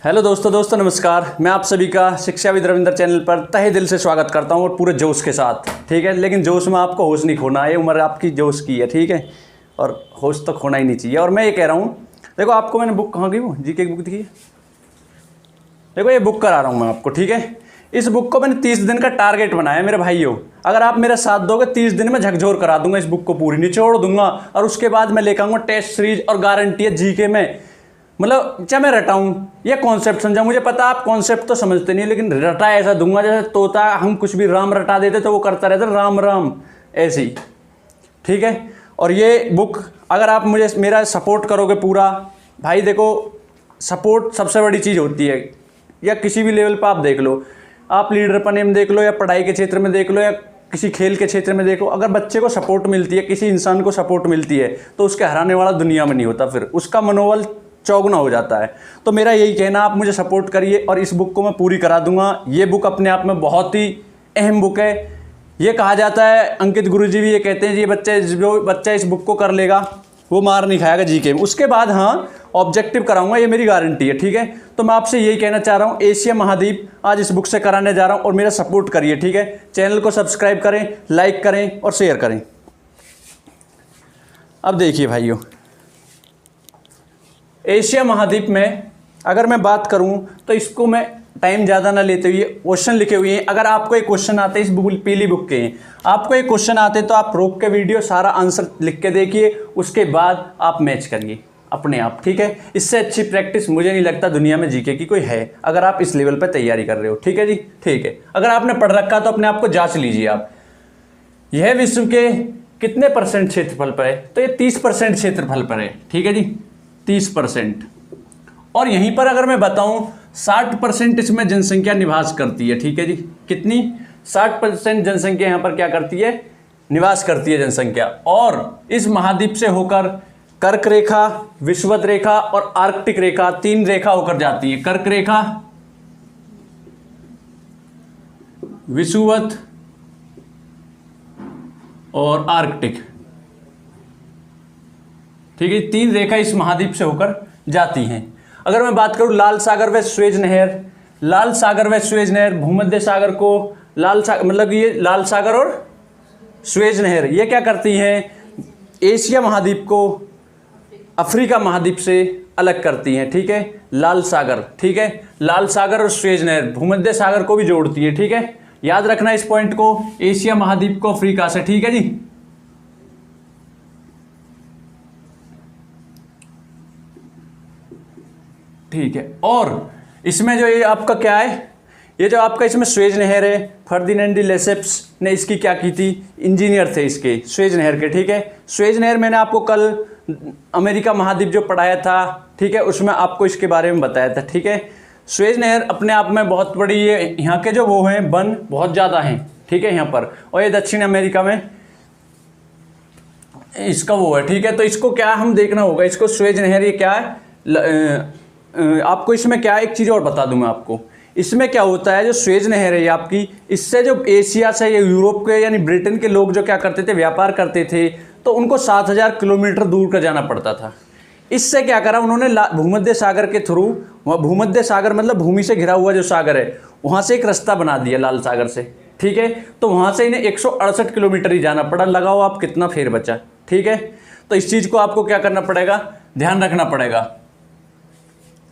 Hello दोस्तों नमस्कार। मैं आप सभी का शिक्षाविद रविंद्र चैनल पर तहे दिल से स्वागत करता हूं और पूरे जोश के साथ, ठीक है। लेकिन जोश में आपको होश नहीं खोना है, ये उम्र आपकी जोश की है, ठीक है। और होश तो खोना ही नहीं चाहिए। और मैं ये कह रहा हूं, देखो आपको मैंने बुक कहाँ की वो जीके की बुक दिखी है, देखो ये बुक करा रहा हूँ मैं आपको, ठीक है। इस बुक को मैंने 30 दिन का टारगेट बनाया है मेरे भाइयों। अगर आप मेरा साथ दोगे 30 दिन में झकझोर करा दूंगा, इस बुक को पूरी निचोड़ दूंगा। और उसके बाद मैं लेकर आऊँगा टेस्ट सीरीज और गारंटी है जीके में, मतलब चाहे मैं रटाऊं ये कॉन्सेप्ट समझा। मुझे पता आप कॉन्सेप्ट तो समझते नहीं, लेकिन रटा ऐसा दूंगा जैसे तोता हम कुछ भी राम रटा देते तो वो करता रहता राम राम ऐसे ही, ठीक है। और ये बुक अगर आप मुझे मेरा सपोर्ट करोगे पूरा, भाई देखो सपोर्ट सबसे बड़ी चीज़ होती है, या किसी भी लेवल पर आप देख लो, आप लीडर पने में देख लो, या पढ़ाई के क्षेत्र में देख लो, या किसी खेल के क्षेत्र में देखो। अगर बच्चे को सपोर्ट मिलती है, किसी इंसान को सपोर्ट मिलती है, तो उसके हराने वाला दुनिया में नहीं होता, फिर उसका मनोबल चौगुना हो जाता है। तो मेरा यही कहना, आप मुझे सपोर्ट करिए और इस बुक को मैं पूरी करा दूंगा। ये बुक अपने आप में बहुत ही अहम बुक है। ये कहा जाता है, अंकित गुरुजी भी ये कहते हैं, जी जो बच्चा इस बुक को कर लेगा वो मार नहीं खाएगा जीके में। उसके बाद हाँ ऑब्जेक्टिव कराऊंगा, ये मेरी गारंटी है, ठीक है। तो मैं आपसे यही कहना चाह रहा हूँ, एशिया महाद्वीप आज इस बुक से कराने जा रहा हूँ और मेरा सपोर्ट करिए, ठीक है। चैनल को सब्सक्राइब करें, लाइक करें और शेयर करें। अब देखिए भाइयों, एशिया महाद्वीप में अगर मैं बात करूं तो इसको मैं टाइम ज़्यादा ना लेते हुए क्वेश्चन लिखे हुए हैं। अगर आपको एक क्वेश्चन आते हैं, इस पीली बुक के आपको एक क्वेश्चन आते तो आप रोक के वीडियो सारा आंसर लिख के देखिए, उसके बाद आप मैच करिए अपने आप, ठीक है। इससे अच्छी प्रैक्टिस मुझे नहीं लगता दुनिया में जीके की कोई है, अगर आप इस लेवल पर तैयारी कर रहे हो, ठीक है जी, ठीक है। अगर आपने पढ़ रखा तो अपने आप को जांच लीजिए आप। यह विश्व के कितने % क्षेत्रफल पर है, तो ये 30% क्षेत्रफल पर है, ठीक है जी, 30%। और यहीं पर अगर मैं बताऊं 60% इसमें जनसंख्या निवास करती है, ठीक है जी। कितनी? 60% जनसंख्या यहां पर क्या करती है, निवास करती है जनसंख्या। और इस महाद्वीप से होकर कर्क रेखा, विषुवत रेखा और आर्कटिक रेखा, 3 रेखा होकर जाती है। कर्क रेखा, विषुवत और आर्कटिक, ठीक है, 3 रेखा इस महाद्वीप से होकर जाती हैं। अगर मैं बात करूं लाल सागर व सुएज नहर, लाल सागर व सुएज नहर भूमध्य सागर को लाल सागर, मतलब ये लाल सागर और सुएज नहर ये क्या करती हैं, एशिया महाद्वीप को अफ्रीका महाद्वीप से अलग करती हैं, ठीक है। लाल सागर, ठीक है, लाल सागर और सुएज नहर भूमध्य सागर को भी जोड़ती है, ठीक है। याद रखना इस पॉइंट को, एशिया महाद्वीप को अफ्रीका से, ठीक है जी। ठीक है। और इसमें जो ये आपका क्या है, ये जो आपका इसमें सुएज नहर है, फर्दिनेंड डी लेसेप्स ने इसकी क्या की थी, इंजीनियर थे इसके सुएज नहर के, ठीक है। सुएज नहर मैंने आपको कल अमेरिका महाद्वीप जो पढ़ाया था, ठीक है, उसमें आपको इसके बारे में बताया था, ठीक है। सुएज नहर अपने आप में बहुत बड़ी है, यहाँ के जो वो हैं वन बहुत ज़्यादा हैं, ठीक है यहाँ पर। और ये दक्षिण अमेरिका में इसका वो है, ठीक है। तो इसको क्या हम देखना होगा, इसको सुएज नहर ये क्या है, आपको इसमें क्या एक चीज़ और बता दूं मैं आपको, इसमें क्या होता है, जो सुएज नहर है ये आपकी, इससे जो एशिया से या यूरोप के यानी ब्रिटेन के लोग जो क्या करते थे, व्यापार करते थे, तो उनको 7000 किलोमीटर दूर का जाना पड़ता था। इससे क्या करा उन्होंने, भूमध्य सागर के थ्रू, भूमध्य सागर मतलब भूमि से घिरा हुआ जो सागर है, वहाँ से एक रास्ता बना दिया लाल सागर से, ठीक है। तो वहाँ से इन्हें 168 किलोमीटर ही जाना पड़ा। लगाओ आप कितना फेर बचा, ठीक है। तो इस चीज़ को आपको क्या करना पड़ेगा, ध्यान रखना पड़ेगा,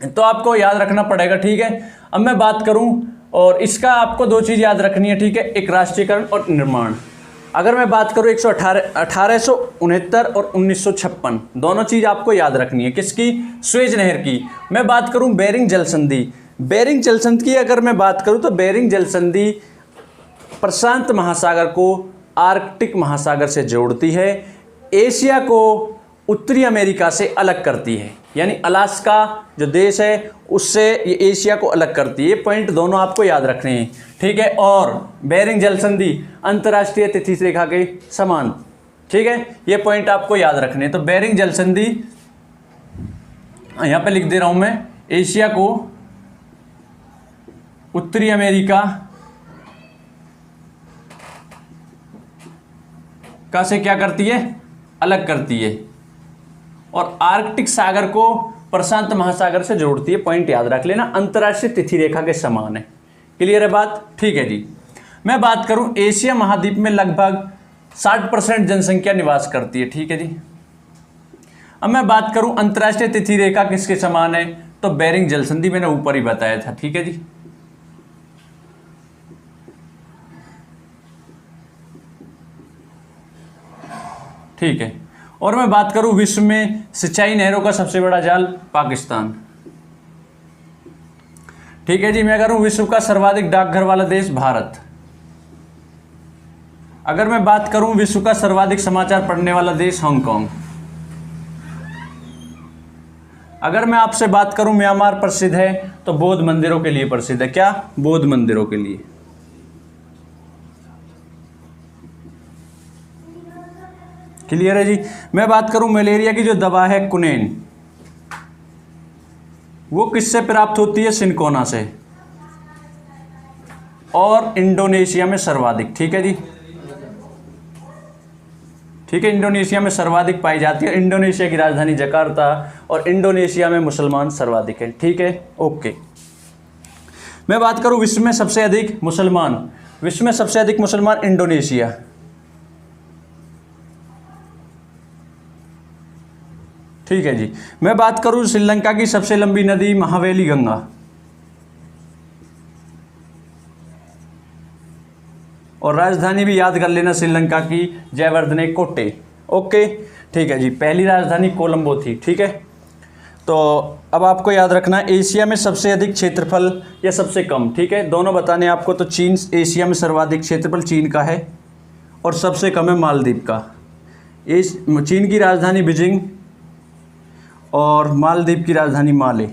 तो आपको याद रखना पड़ेगा, ठीक है। अब मैं बात करूं, और इसका आपको 2 चीज़ याद रखनी है, ठीक है, एक राष्ट्रीयकरण और निर्माण। अगर मैं बात करूं 1869 और 1956 दोनों चीज़ आपको याद रखनी है, किसकी, सुएज नहर की। मैं बात करूं बेरिंग जल संधि, बेरिंग जल संधि की अगर मैं बात करूं तो बेरिंग जल संधि प्रशांत महासागर को आर्कटिक महासागर से जोड़ती है, एशिया को उत्तरी अमेरिका से अलग करती है, यानी अलास्का जो देश है उससे ये एशिया को अलग करती है। ये पॉइंट दोनों आपको याद रखने हैं, ठीक है। और बेरिंग जल संधि अंतर्राष्ट्रीय तिथि रेखा के समान, ठीक है, ये पॉइंट आपको याद रखने हैं। तो बेरिंग जल संधि यहाँ पे लिख दे रहा हूँ मैं, एशिया को उत्तरी अमेरिका का से क्या करती है, अलग करती है, और आर्कटिक सागर को प्रशांत महासागर से जोड़ती है, पॉइंट याद रख लेना, अंतर्राष्ट्रीय तिथि रेखा के समान है। क्लियर है बात? ठीक है जी। मैं बात करूं एशिया महाद्वीप में लगभग 60% जनसंख्या निवास करती है। ठीक है जी। अब मैं बात करूं अंतर्राष्ट्रीय तिथि रेखा किसके समान है, तो बेरिंग जल संधि, मैंने ऊपर ही बताया था। ठीक है जी। ठीक है। और मैं बात करूं विश्व में सिंचाई नहरों का सबसे बड़ा जाल, पाकिस्तान। ठीक है जी। मैं करूं विश्व का सर्वाधिक डाकघर वाला देश, भारत। अगर मैं बात करूं विश्व का सर्वाधिक समाचार पढ़ने वाला देश, हांगकांग। अगर मैं आपसे बात करूं म्यांमार प्रसिद्ध है, तो बौद्ध मंदिरों के लिए प्रसिद्ध है। क्या? बौद्ध मंदिरों के लिए। क्लियर है जी। मैं बात करूं मलेरिया की जो दवा है कुनेन, वो किससे प्राप्त होती है? सिनकोना से, और इंडोनेशिया में सर्वाधिक। ठीक है जी। ठीक है, इंडोनेशिया में सर्वाधिक पाई जाती है। इंडोनेशिया की राजधानी जकार्ता, और इंडोनेशिया में मुसलमान सर्वाधिक है। ठीक है, ओके। मैं बात करूं विश्व में सबसे अधिक मुसलमान, विश्व में सबसे अधिक मुसलमान इंडोनेशिया। ठीक है जी। मैं बात करूं श्रीलंका की सबसे लंबी नदी, महावेली गंगा। और राजधानी भी याद कर लेना श्रीलंका की, जयवर्धने कोट्टे। ओके, ठीक है जी। पहली राजधानी कोलंबो थी। ठीक है। तो अब आपको याद रखना एशिया में सबसे अधिक क्षेत्रफल या सबसे कम। ठीक है, दोनों बताने आपको। तो चीन, एशिया में सर्वाधिक क्षेत्रफल चीन का है, और सबसे कम है मालदीव का। चीन की राजधानी बीजिंग, और मालदीव की राजधानी माले।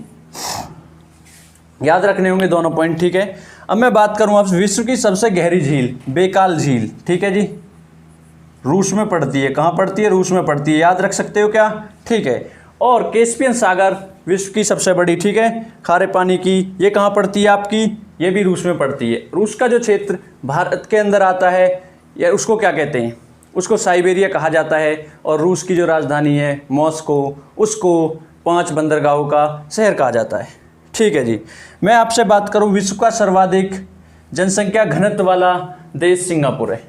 याद रखने होंगे दोनों पॉइंट। ठीक है। अब मैं बात करूं अब विश्व की सबसे गहरी झील, बेकाल झील। ठीक है जी। रूस में पड़ती है। कहाँ पड़ती है? रूस में पड़ती है। याद रख सकते हो क्या? ठीक है। और कैस्पियन सागर विश्व की सबसे बड़ी, ठीक है, खारे पानी की, ये कहाँ पड़ती है आपकी? ये भी रूस में पड़ती है। रूस का जो क्षेत्र भारत के अंदर आता है, या उसको क्या कहते हैं? उसको साइबेरिया कहा जाता है। और रूस की जो राजधानी है मॉस्को, उसको 5 बंदरगाहों का शहर कहा जाता है। ठीक है जी। मैं आपसे बात करूं विश्व का सर्वाधिक जनसंख्या घनत्व वाला देश, सिंगापुर है।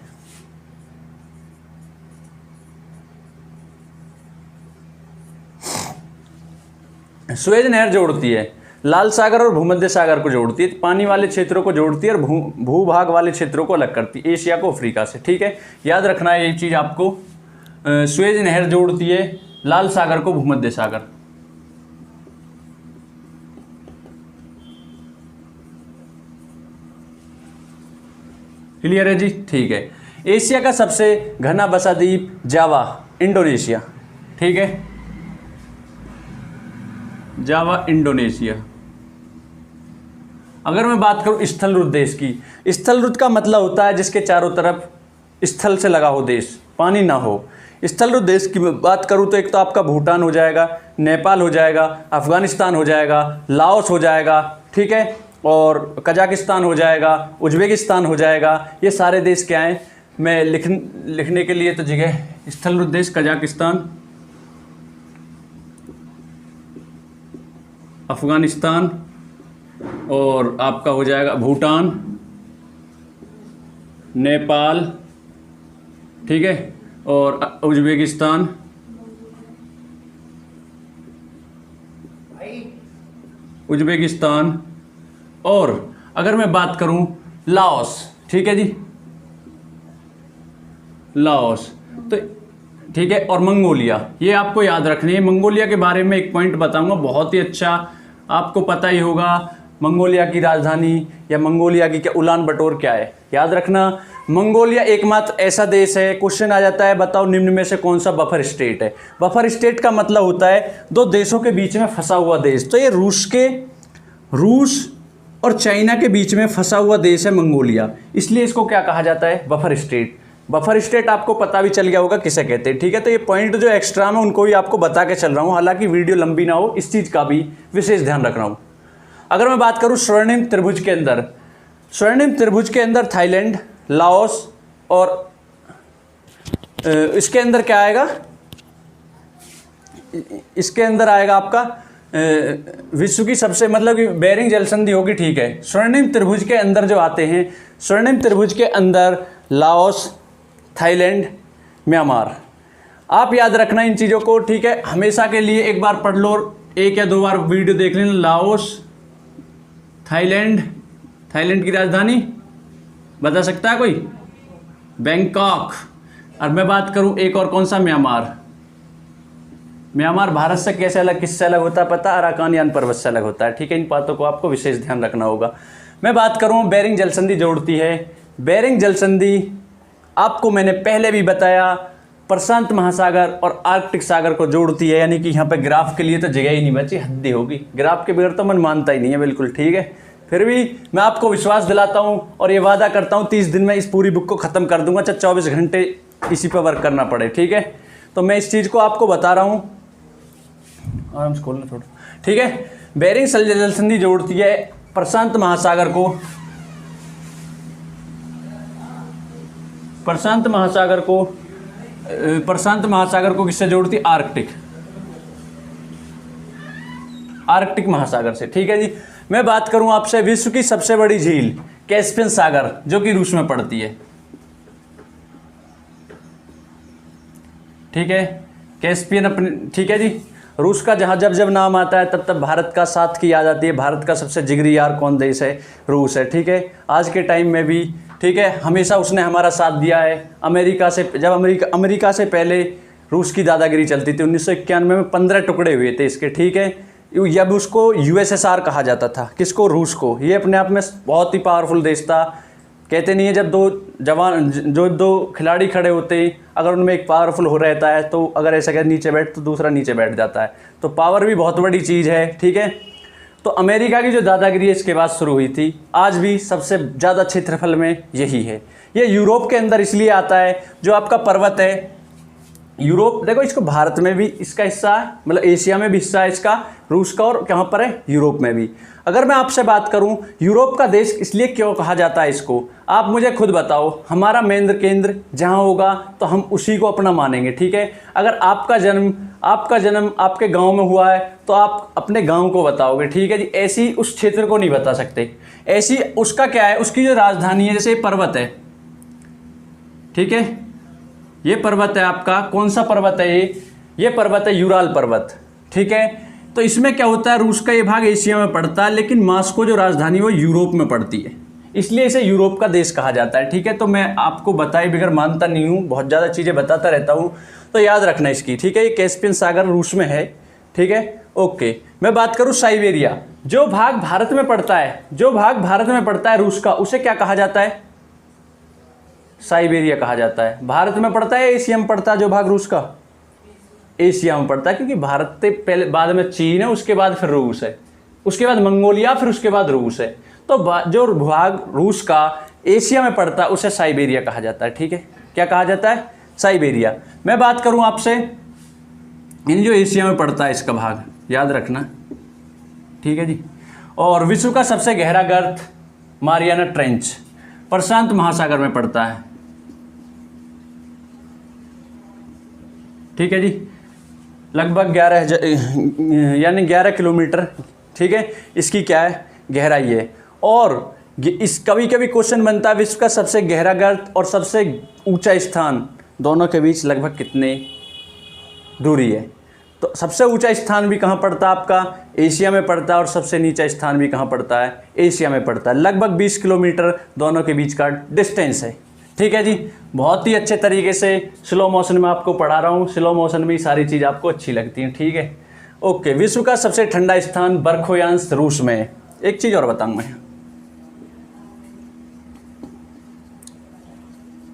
सुएज नहर जोड़ती है लाल सागर और भूमध्य सागर को जोड़ती है, पानी वाले क्षेत्रों को जोड़ती है, और भूभाग वाले क्षेत्रों को अलग करती है, एशिया को अफ्रीका से। ठीक है, याद रखना है ये चीज़ आपको। सुएज नहर जोड़ती है लाल सागर को भूमध्य सागर। क्लियर है जी? ठीक है। एशिया का सबसे घना बसा द्वीप, जावा, इंडोनेशिया। ठीक है, जावा, इंडोनेशिया। अगर मैं बात करूं स्थल रुद्ध देश की, स्थल रुद्ध का मतलब होता है जिसके चारों तरफ स्थल से लगा हो देश, पानी ना हो। स्थल रुद्ध देश की बात करूं तो एक तो आपका भूटान हो जाएगा, नेपाल हो जाएगा, अफगानिस्तान हो जाएगा, लाओस हो जाएगा, ठीक है, और कजाकिस्तान हो जाएगा, उज्बेकिस्तान हो जाएगा। ये सारे देश क्या हैं? मैं लिखने के लिए तो जगह, स्थल रुद्ध देश कजाकिस्तान, अफगानिस्तान, और आपका हो जाएगा भूटान, नेपाल, ठीक है, और उज्बेकिस्तान, उज्बेकिस्तान, और अगर मैं बात करूं लाओस, ठीक है जी, लाओस, तो ठीक है, और मंगोलिया। ये आपको याद रखनी है। मंगोलिया के बारे में एक पॉइंट बताऊंगा, बहुत ही अच्छा, आपको पता ही होगा मंगोलिया की राजधानी या मंगोलिया की क्या उलान बटोर क्या है, याद रखना। मंगोलिया एकमात्र ऐसा देश है, क्वेश्चन आ जाता है बताओ निम्न में से कौन सा बफर स्टेट है। बफर स्टेट का मतलब होता है दो देशों के बीच में फंसा हुआ देश। तो ये रूस और चाइना के बीच में फंसा हुआ देश है मंगोलिया, इसलिए इसको क्या कहा जाता है? Buffer state. बफर स्टेट आपको पता भी चल गया होगा किसे कहते हैं, ठीक है। तो ये पॉइंट जो एक्स्ट्रा में उनको भी आपको बता के चल रहा हूँ, हालांकि वीडियो लंबी ना हो, इस चीज़ का भी विशेष ध्यान रख रहा हूँ। अगर मैं बात करूँ स्वर्णिम त्रिभुज के अंदर, स्वर्णिम त्रिभुज के अंदर थाईलैंड, लाओस, और इसके अंदर क्या आएगा? इसके अंदर आएगा आपका विश्व की सबसे मतलब कि बेरिंग जल संधि होगी, ठीक है। स्वर्णिम त्रिभुज के अंदर जो आते हैं, स्वर्णिम त्रिभुज के अंदर लाओस, थाईलैंड, म्यांमार। आप याद रखना इन चीज़ों को, ठीक है। हमेशा के लिए एक बार पढ़ लो, एक या दो बार वीडियो देख लेना। लाओस, थाईलैंड, थाईलैंड की राजधानी बता सकता है कोई? बैंकॉक। और मैं बात करूं एक और कौन सा, म्यांमार। म्यांमार भारत से कैसे अलग, किससे अलग होता है पता? अराकानियान पर्वत से अलग होता है, ठीक है। इन बातों को आपको विशेष ध्यान रखना होगा। मैं बात करूं बेरिंग जल संधि जोड़ती है। बेरिंग जल संधि आपको मैंने पहले भी बताया, प्रशांत महासागर और आर्कटिक सागर को जोड़ती है। यानी कि यहाँ पे ग्राफ के लिए तो जगह ही नहीं बची, हद्दी होगी। ग्राफ के बगैर तो मन मानता ही नहीं है, बिल्कुल ठीक है। फिर भी मैं आपको विश्वास दिलाता हूँ और ये वादा करता हूँ 30 दिन में इस पूरी बुक को ख़त्म कर दूंगा, चाहे 24 घंटे इसी पर वर्क करना पड़े, ठीक है। तो मैं इस चीज़ को आपको बता रहा हूँ, आराम से खोलना थोड़ा, ठीक है। बेरिंग जल संधि जोड़ती है प्रशांत महासागर को, प्रशांत महासागर को किससे जोड़ती? आर्कटिक महासागर से, ठीक है जी। मैं बात करूं आपसे विश्व की सबसे बड़ी झील कैस्पियन सागर, जो कि रूस में पड़ती है, ठीक है। कैस्पियन अपने, ठीक है जी। रूस का जहाँ जब जब नाम आता है तब तब भारत का साथ की याद आती है। भारत का सबसे जिगरी यार कौन देश है? रूस है, ठीक है। आज के टाइम में भी, ठीक है, हमेशा उसने हमारा साथ दिया है। अमेरिका से, जब अमेरिका से पहले रूस की दादागिरी चलती थी, 1991 में 15 टुकड़े हुए थे इसके, ठीक है। जब उसको यूएसएसआर कहा जाता था, किसको? रूस को। ये अपने आप में बहुत ही पावरफुल देश था। कहते नहीं है जब दो खिलाड़ी खड़े होते, अगर उनमें एक पावरफुल हो रहता है तो अगर ऐसा कह नीचे बैठ तो दूसरा नीचे बैठ जाता है। तो पावर भी बहुत बड़ी चीज़ है, ठीक है। तो अमेरिका की जो दादागिरी है इसके बाद शुरू हुई थी, आज भी सबसे ज़्यादा क्षेत्रफल में यही है। ये यूरोप के अंदर इसलिए आता है, जो आपका पर्वत है यूरोप, देखो इसको भारत में भी इसका हिस्सा है, मतलब एशिया में भी हिस्सा है इसका, रूस का, और कहाँ पर है? यूरोप में भी। अगर मैं आपसे बात करूं यूरोप का देश इसलिए क्यों कहा जाता है इसको, आप मुझे खुद बताओ। हमारा मेन केंद्र जहां होगा तो हम उसी को अपना मानेंगे, ठीक है। अगर आपका जन्म आपके गांव में हुआ है तो आप अपने गांव को बताओगे, ठीक है जी। ऐसी उस क्षेत्र को नहीं बता सकते। ऐसी उसका क्या है, उसकी जो राजधानी है, जैसे पर्वत है, ठीक है। ये पर्वत है आपका, कौन सा पर्वत है ये पर्वत है यूराल पर्वत, ठीक है। तो इसमें क्या होता है, रूस का ये भाग एशिया में पड़ता है, लेकिन मॉस्को जो राजधानी वो यूरोप में पड़ती है, इसलिए इसे यूरोप का देश कहा जाता है, ठीक है। तो मैं आपको बताए बगैर मानता नहीं हूँ, बहुत ज़्यादा चीज़ें बताता रहता हूँ, तो याद रखना इसकी, ठीक है। ये कैस्पियन सागर रूस में है, ठीक है, ओके। मैं बात करूँ साइबेरिया, जो भाग भारत में पड़ता है, रूस का, उसे क्या कहा जाता है? साइबेरिया कहा जाता है। भारत में पड़ता है, एशिया में पड़ता है जो भाग रूस का? एशिया में पड़ता है, क्योंकि भारत से पहले, बाद में चीन है, उसके बाद फिर रूस है, उसके बाद मंगोलिया, फिर उसके बाद रूस है। तो जो भाग रूस का एशिया में पड़ता है उसे साइबेरिया कहा जाता है, ठीक है। क्या कहा जाता है? साइबेरिया। मैं बात करूं आपसे इन जो एशिया में पड़ता है इसका भाग, याद रखना, ठीक है जी। और विश्व का सबसे गहरा गर्त मारियाना ट्रेंच प्रशांत महासागर में पड़ता है, ठीक है जी। लगभग 11 किलोमीटर, ठीक है, इसकी क्या है? गहराई है। और इस कभी कभी क्वेश्चन बनता है विश्व का सबसे गहरा गर्त और सबसे ऊंचा स्थान, दोनों के बीच लगभग कितने दूरी है? तो सबसे ऊंचा स्थान भी कहाँ पड़ता है आपका? एशिया में पड़ता है, और सबसे नीचा स्थान भी कहाँ पड़ता है? एशिया में पड़ता है। लगभग 20 किलोमीटर दोनों के बीच का डिस्टेंस है, ठीक है जी। बहुत ही अच्छे तरीके से स्लो मोशन में आपको पढ़ा रहा हूँ, स्लो मोशन में सारी चीज़ आपको अच्छी लगती है, ठीक है, ओके। विश्व का सबसे ठंडा स्थान बरखोयांश रूस में है। एक चीज़ और बताऊँ मैं,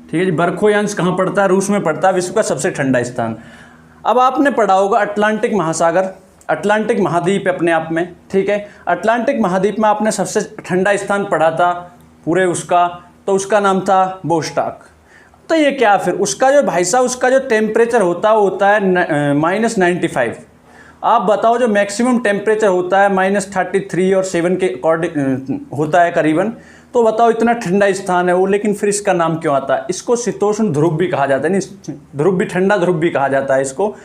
ठीक है जी, बरखोयांश कहाँ पड़ता है? रूस में पड़ता है, विश्व का सबसे ठंडा स्थान। अब आपने पढ़ा होगा अटलांटिक महासागर, अटलांटिक महाद्वीप अपने आप में, ठीक है। अटलांटिक महाद्वीप में आपने सबसे ठंडा स्थान पढ़ा था पूरे उसका, तो उसका नाम था बोस्टॉक। तो ये क्या फिर उसका जो भाई साहब उसका जो टेम्परेचर होता है वो होता है -95। आप बताओ जो मैक्सिमम टेम्परेचर होता है -33 और 7 के अकॉर्डिंग होता है करीबन। तो बताओ इतना ठंडा स्थान है वो, लेकिन फिर इसका नाम क्यों आता है? इसको शीतोष्ण ध्रुव भी कहा जाता है, नहीं ध्रुव भी, ठंडा ध्रुव भी कहा जाता है इसको।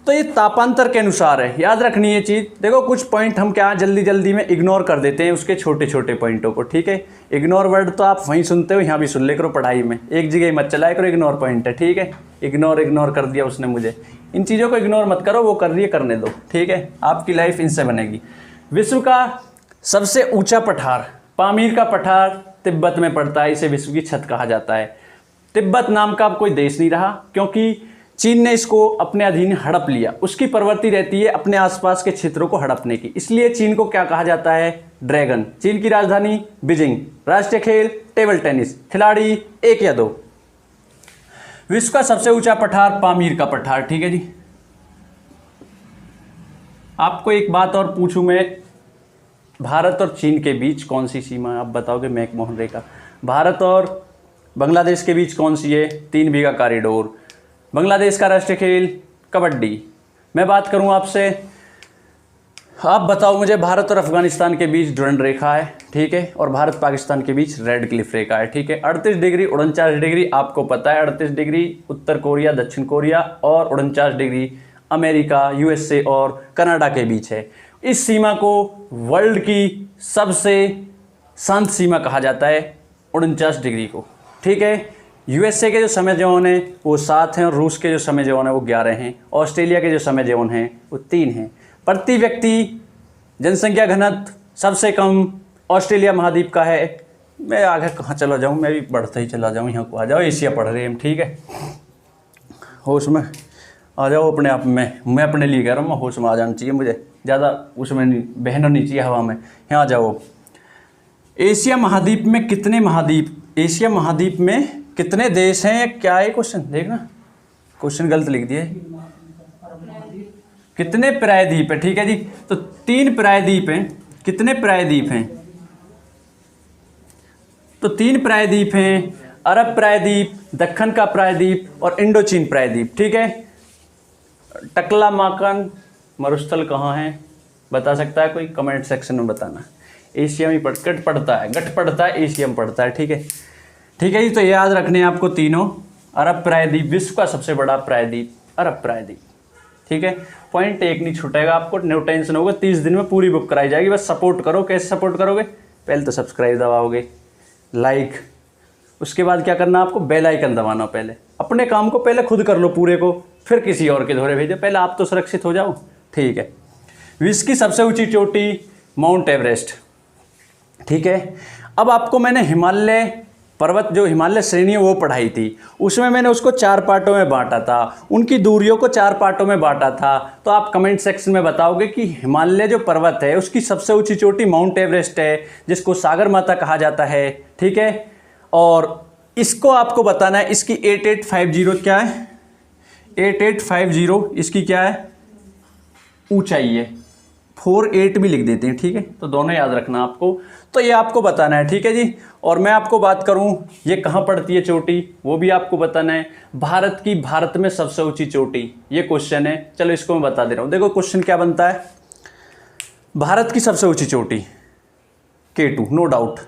तो ये तापांतर के अनुसार है, याद रखनी है चीज़। देखो कुछ पॉइंट हम क्या जल्दी जल्दी में इग्नोर कर देते हैं उसके छोटे छोटे पॉइंटों को, ठीक है। इग्नोर वर्ड तो आप वहीं सुनते हो, यहाँ भी सुन ले करो पढ़ाई में, एक जगह ही मत चलाया करो इग्नोर पॉइंट है, ठीक है। इग्नोर कर दिया उसने मुझे, इन चीज़ों को इग्नोर मत करो, वो कर रही है करने दो, ठीक है। आपकी लाइफ इनसे बनेगी। विश्व का सबसे ऊँचा पठार, पामीर का पठार तिब्बत में पड़ता है, इसे विश्व की छत कहा जाता है। तिब्बत नाम का अब कोई देश नहीं रहा, क्योंकि चीन ने इसको अपने अधीन हड़प लिया। उसकी प्रवृत्ति रहती है अपने आसपास के क्षेत्रों को हड़पने की, इसलिए चीन को क्या कहा जाता है, ड्रैगन। चीन की राजधानी बीजिंग। राष्ट्रीय खेल टेबल टेनिस। खिलाड़ी 1 या 2। विश्व का सबसे ऊंचा पठार पामीर का पठार, ठीक है जी। आपको एक बात और पूछूं मैं, भारत और चीन के बीच कौन सी सीमा है, आप बताओगे। मैकमोहन रेखा। भारत और बांग्लादेश के बीच कौन सी है, 3 बीघा कॉरिडोर। बांग्लादेश का राष्ट्रीय खेल कबड्डी। मैं बात करूं आपसे, आप बताओ मुझे, भारत और अफगानिस्तान के बीच डुरंड रेखा है, ठीक है, और भारत पाकिस्तान के बीच रेड क्लिफ रेखा है, ठीक है। 38 डिग्री 49 डिग्री आपको पता है, 38 डिग्री उत्तर कोरिया दक्षिण कोरिया और 49 डिग्री अमेरिका यूएसए और कनाडा के बीच है। इस सीमा को वर्ल्ड की सबसे शांत सीमा कहा जाता है, 49 डिग्री को, ठीक है। यूएसए के जो समय जोन है वो 7 हैं और रूस के जो समय जोन है वो 11 हैं। ऑस्ट्रेलिया के जो समय जोन है वो 3 हैं। प्रति व्यक्ति जनसंख्या घनत्व सबसे कम ऑस्ट्रेलिया महाद्वीप का है। मैं आगे कहाँ चला जाऊँ, मैं भी बढ़ता ही चला जाऊँ, यहाँ को आ जाओ, एशिया पढ़ रहे हैं हम, ठीक है। होश में आ जाओ अपने आप में, मैं अपने लिए कह रहा हूँ, होश में आ जाना चाहिए मुझे, ज़्यादा उसमें नहीं बहना नहीं चाहिए हवा में। यहाँ आ जाओ। एशिया महाद्वीप में कितने महाद्वीप, एशिया महाद्वीप में कितने देश हैं, क्या है क्वेश्चन, देखना क्वेश्चन गलत लिख दिए। कितने प्रायद्वीप है, ठीक है जी। तो 3 प्रायद्वीप हैं। कितने प्रायद्वीप हैं, तो 3 प्रायद्वीप हैं, अरब प्रायद्वीप, दक्कन का प्रायद्वीप और इंडोचीन प्रायद्वीप, ठीक है। टकलामाकन मरुस्थल कहाँ है, बता सकता है कोई, कमेंट सेक्शन में बताना। एशिया में गठ पड़ता है एशिया में पड़ता है, ठीक है, ठीक है जी। तो याद रखने हैं आपको तीनों। अरब प्रायद्वीप, विश्व का सबसे बड़ा प्रायद्वीप अरब प्रायद्वीप, ठीक है। पॉइंट 1 नहीं छूटेगा आपको, नो टेंशन होगा, 30 दिन में पूरी बुक कराई जाएगी। बस सपोर्ट करो। कैसे सपोर्ट करोगे, पहले तो सब्सक्राइब दबाओगे, लाइक, उसके बाद क्या करना आपको, बेल आइकन दबाना। पहले अपने काम को पहले खुद कर लो पूरे को, फिर किसी और के दोहरे भेजो, पहले आप तो सुरक्षित हो जाओ, ठीक है। विश्व की सबसे ऊंची चोटी माउंट एवरेस्ट, ठीक है। अब आपको मैंने हिमालय पर्वत, जो हिमालय श्रेणी है वो पढ़ाई थी, उसमें मैंने उसको 4 पार्टों में बांटा था, उनकी दूरियों को 4 पार्टों में बांटा था। तो आप कमेंट सेक्शन में बताओगे कि हिमालय जो पर्वत है उसकी सबसे ऊंची चोटी माउंट एवरेस्ट है, जिसको सागर माता कहा जाता है, ठीक है। और इसको आपको बताना है, इसकी 8850 क्या है, 8850 इसकी क्या है, ऊंचाई है। 48 भी लिख देते हैं, ठीक है। तो दोनों याद रखना आपको, तो ये आपको बताना है, ठीक है जी। और मैं आपको बात करूं ये कहाँ पड़ती है चोटी, वो भी आपको बताना है। भारत में सबसे ऊंची चोटी, ये क्वेश्चन है, चलो इसको मैं बता दे रहा हूँ। देखो क्वेश्चन क्या बनता है, भारत की सबसे ऊंची चोटी K2, नो डाउट,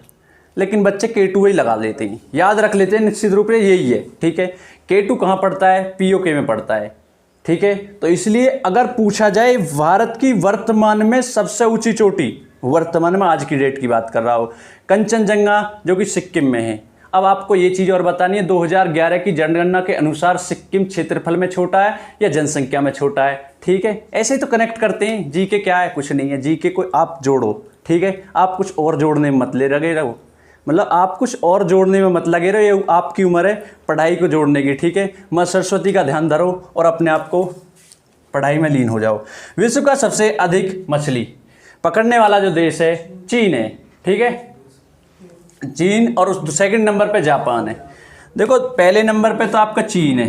लेकिन बच्चे K2 ही लगा लेते हैं, याद रख लेते हैं निश्चित रूप से यही है, ठीक है। K2 कहाँ पड़ता है, POK में पड़ता है, ठीक है। तो इसलिए अगर पूछा जाए भारत की वर्तमान में सबसे ऊंची चोटी, वर्तमान में आज की डेट की बात कर रहा हूँ, कंचनजंगा जो कि सिक्किम में है। अब आपको ये चीज़ और बतानी है, 2011 की जनगणना के अनुसार सिक्किम क्षेत्रफल में छोटा है या जनसंख्या में छोटा है, ठीक है। ऐसे ही तो कनेक्ट करते हैं। जीके क्या है, कुछ नहीं है, जीके को आप जोड़ो, ठीक है। आप कुछ और जोड़ने में मत लगे रहो, मतलब आप कुछ और जोड़ने में मत लगे रहो, ये आपकी उम्र है पढ़ाई को जोड़ने की, ठीक है। माँ सरस्वती का ध्यान धरो और अपने आप को पढ़ाई में लीन हो जाओ। विश्व का सबसे अधिक मछली पकड़ने वाला जो देश है चीन है, ठीक है, चीन। और उस सेकंड नंबर पे जापान है। देखो पहले नंबर पे तो आपका चीन है,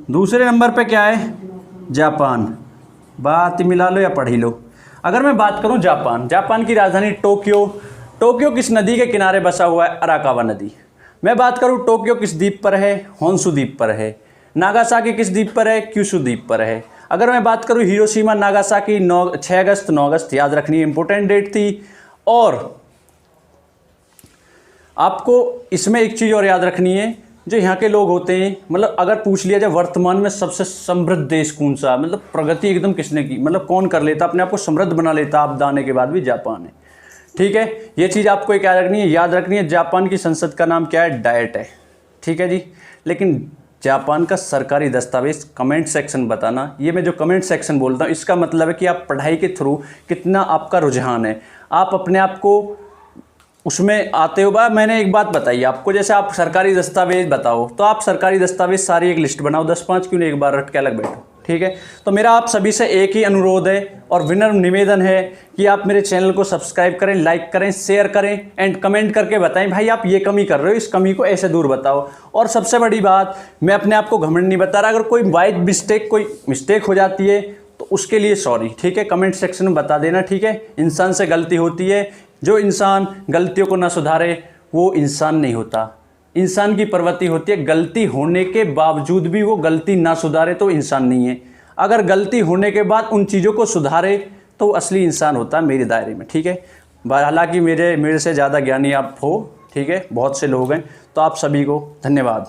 दूसरे नंबर पे क्या है, जापान। बात मिला लो या पढ़ ही लो। अगर मैं बात करूं जापान की राजधानी टोक्यो। टोक्यो किस नदी के किनारे बसा हुआ है, अराकावा नदी। मैं बात करूं टोक्यो किस द्वीप पर है, होन्शु द्वीप पर है। नागासाकी किस द्वीप पर है, क्यूशु द्वीप पर है। अगर मैं बात करूं हिरोशिमा नागासाकी 6 अगस्त 9 अगस्त याद रखनी है, इंपॉर्टेंट डेट थी। और आपको इसमें एक चीज़ और याद रखनी है, जो यहाँ के लोग होते हैं, मतलब अगर पूछ लिया जाए वर्तमान में सबसे समृद्ध देश कौन सा, मतलब प्रगति एकदम किसने की, मतलब कौन कर लेता अपने आप को समृद्ध बना लेता आपदा आने के बाद भी, जापान है। ठीक है, ये चीज़ आपको एक याद रखनी है। जापान की संसद का नाम क्या है, डाइट है। ठीक है जी। लेकिन जापान का सरकारी दस्तावेज कमेंट सेक्शन बताना। ये मैं जो कमेंट सेक्शन बोलता हूँ इसका मतलब है कि आप पढ़ाई के थ्रू कितना आपका रुझान है, आप अपने आप को उसमें आते हो। बा मैंने एक बात बताई आपको, जैसे आप सरकारी दस्तावेज बताओ तो आप सरकारी दस्तावेज सारी एक लिस्ट बनाओ, 10-5 क्यों नहीं एक बार रट के अलग बैठो। ठीक है, तो मेरा आप सभी से एक ही अनुरोध है और विनम्र निवेदन है कि आप मेरे चैनल को सब्सक्राइब करें, लाइक करें, शेयर करें एंड कमेंट करके बताएं भाई आप ये कमी कर रहे हो, इस कमी को ऐसे दूर बताओ। और सबसे बड़ी बात, मैं अपने आप को घमंड नहीं बता रहा, अगर कोई बाई मिस्टेक कोई मिस्टेक हो जाती है तो उसके लिए सॉरी। ठीक है, कमेंट सेक्शन में बता देना। ठीक है, इंसान से गलती होती है, जो इंसान गलतियों को ना सुधारे वो इंसान नहीं होता। इंसान की प्रवृत्ति होती है गलती होने के बावजूद भी वो गलती ना सुधारे तो इंसान नहीं है, अगर गलती होने के बाद उन चीज़ों को सुधारे तो असली इंसान होता है मेरे दायरे में। ठीक है, हालांकि मेरे से ज़्यादा ज्ञानी आप हो, ठीक है, बहुत से लोग हैं, तो आप सभी को धन्यवाद।